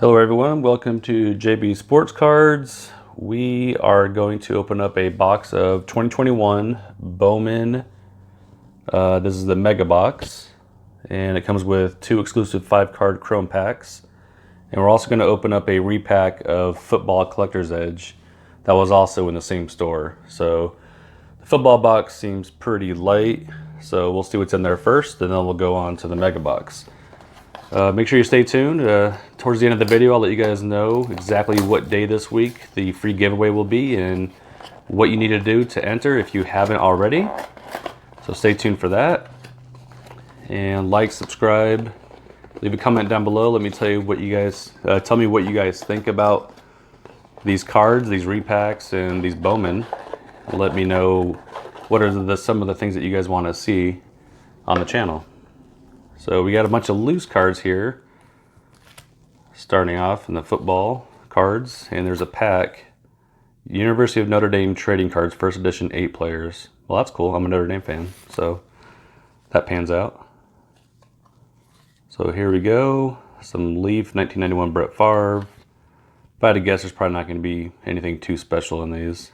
Hello everyone, welcome to JB Sports Cards. We are going to open up a box of 2021 Bowman. This is the Mega Box, and it comes with 2 exclusive 5-card Chrome packs. And we're also going to open up a repack of Football Collector's Edge that was also in the same store. So the football box seems pretty light, so we'll see what's in there first, and then we'll go on to the Mega Box. Make sure you stay tuned. Towards the end of the video, I'll let you guys know exactly what day this week the free giveaway will be and what you need to do to enter if you haven't already. So stay tuned for that. And like, subscribe, leave a comment down below. Let me tell you what you guys, tell me what you guys think about these cards, these repacks, and these Bowman. Let me know what are some of the things that you guys want to see on the channel. So we got a bunch of loose cards here, starting off in the football cards, and there's a pack, University of Notre Dame trading cards, first edition, 8 players. Well, that's cool. I'm a Notre Dame fan, so that pans out. So here we go, some Leaf 1991 Brett Favre. If I had to guess, there's probably not going to be anything too special in these.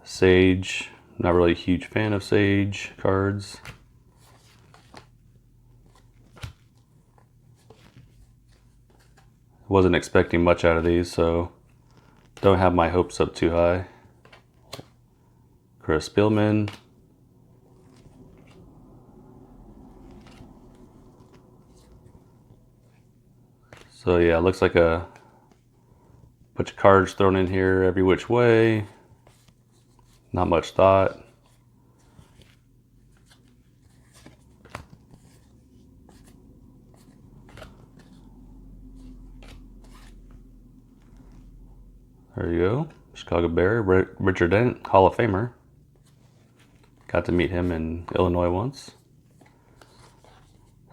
Sage. Not really a huge fan of Sage cards. Wasn't expecting much out of these, so don't have my hopes up too high. Chris Spielman. So yeah, it looks like a bunch of cards thrown in here every which way. Not much thought. There you go. Chicago Bear, Richard Dent, Hall of Famer. Got to meet him in Illinois once.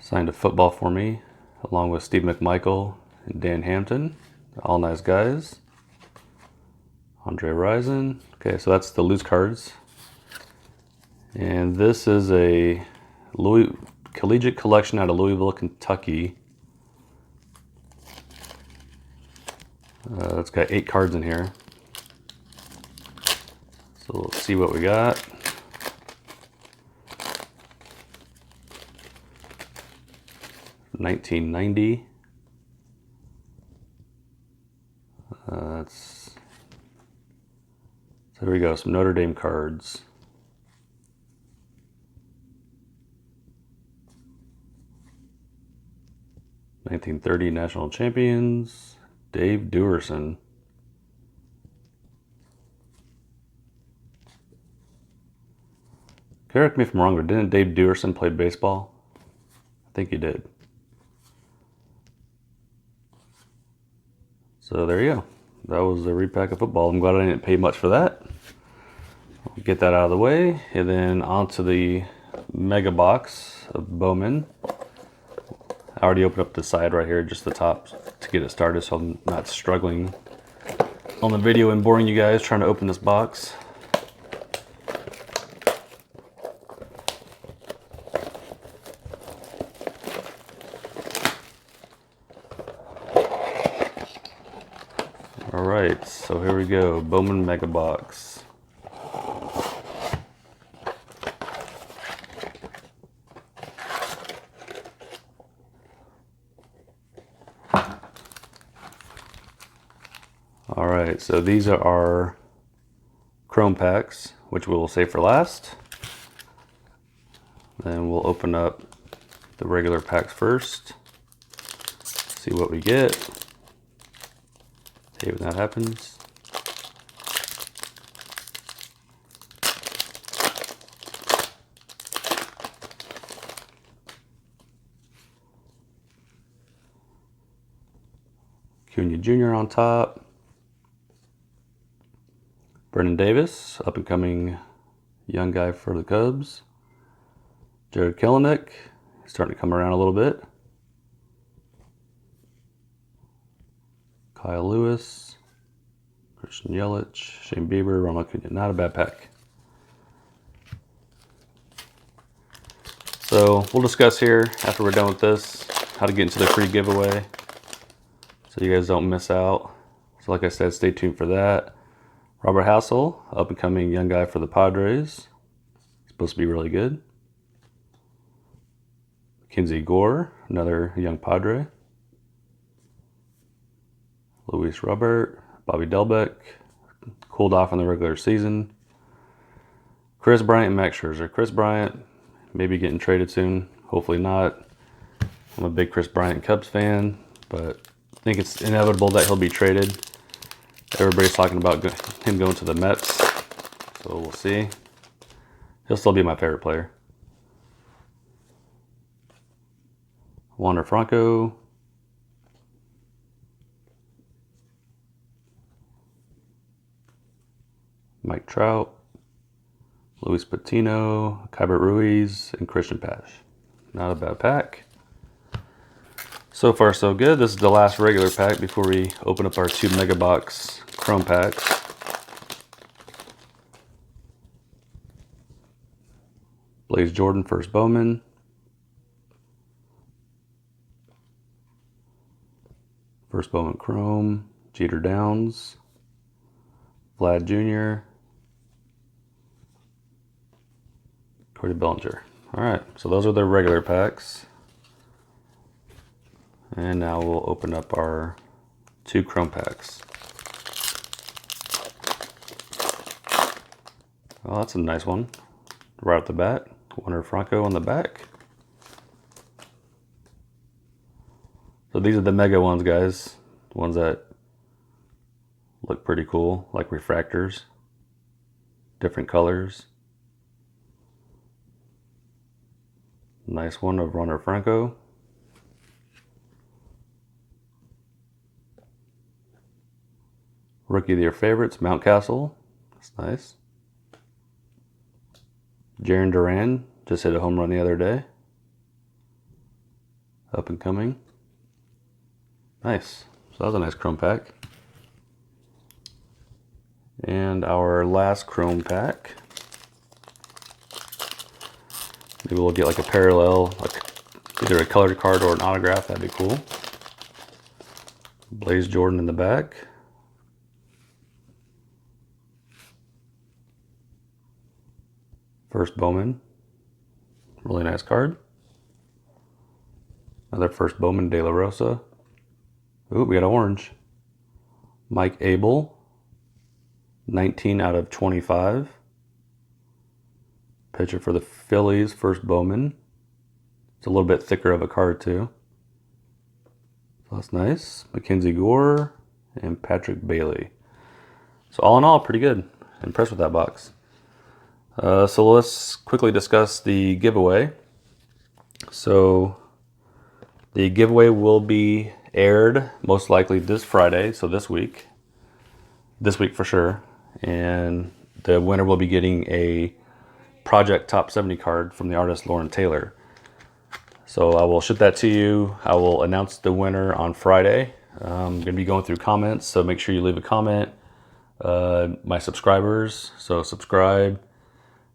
Signed a football for me, along with Steve McMichael and Dan Hampton. All nice guys. Andre Rison. Okay, so that's the loose cards. And this is a collegiate collection out of Louisville, Kentucky. It's got 8 cards in here. So let's see what we got. $19.90. So there we go, some Notre Dame cards. '30 national champions, Dave Duerson. Correct me if I'm wrong, but didn't Dave Duerson play baseball? I think he did. So there you go. That was a repack of football. I'm glad I didn't pay much for that. I'll get that out of the way, and then onto the Mega Box of Bowman. I already opened up the side right here, just the top, to get it started, so I'm not struggling on the video and boring you guys trying to open this box. All right, so here we go, Bowman Mega Box. All right, so these are our Chrome packs, which we will save for last. Then we'll open up the regular packs first, see what we get. Hate when that happens. Cunha Jr. on top. Brennan Davis, up and coming young guy for the Cubs. Jared Kelenic, starting to come around a little bit. Kyle Lewis, Christian Yelich, Shane Bieber, Ronald Acuna. Not a bad pack. So we'll discuss here after we're done with this how to get into the free giveaway so you guys don't miss out. So like I said, stay tuned for that. Robert Hassel, up and coming young guy for the Padres. Supposed to be really good. Kinsey Gore, another young Padre. Luis Robert, Bobby Delbeck, cooled off in the regular season. Chris Bryant and Max Scherzer. Chris Bryant, maybe getting traded soon. Hopefully not. I'm a big Chris Bryant Cubs fan, but I think it's inevitable that he'll be traded. Everybody's talking about him going to the Mets, so we'll see. He'll still be my favorite player. Wander Franco. Mike Trout. Luis Patino, Kybert Ruiz, and Christian Pash. Not a bad pack. So far so good. This is the last regular pack before we open up our 2 mega box chrome packs. Blaze Jordan, first Bowman. First Bowman chrome. Jeter Downs. Vlad Jr. Cody Bellinger. All right, so those are the regular packs. And now we'll open up our 2 chrome packs. Oh, that's a nice one. Right off the bat. Wander Franco on the back. So these are the mega ones, guys. The ones that look pretty cool, like refractors. Different colors. Nice one of Wander Franco. Rookie of your favorites, Mountcastle. That's nice. Jarren Duran just hit a home run the other day. Up and coming. Nice. So that was a nice chrome pack. And our last chrome pack. Maybe we'll get like a parallel, like either a colored card or an autograph. That'd be cool. Blaze Jordan in the back. First Bowman. Really nice card. Another first Bowman, De La Rosa. Ooh, we got an orange. Mike Abel. 19 out of 25. Pitcher for the Phillies, first Bowman. It's a little bit thicker of a card too. So that's nice. Mackenzie Gore and Patrick Bailey. So all in all, pretty good. Impressed with that box. So let's quickly discuss the giveaway. So the giveaway will be aired most likely this Friday, so this week for sure. And the winner will be getting a Project Top 70 card from the artist Lauren Taylor. So I will ship that to you. I will announce the winner on Friday. I'm going to be going through comments, so make sure you leave a comment. My subscribers, so subscribe.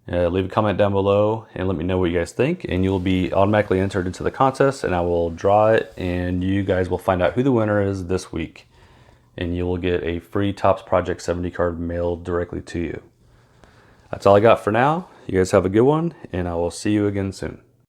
Leave a comment down below and let me know what you guys think, and you'll be automatically entered into the contest, and I will draw it, and you guys will find out who the winner is this week, and you will get a free Topps Project 70 card mailed directly to you. That's all I got for now. You guys have a good one, and I will see you again soon.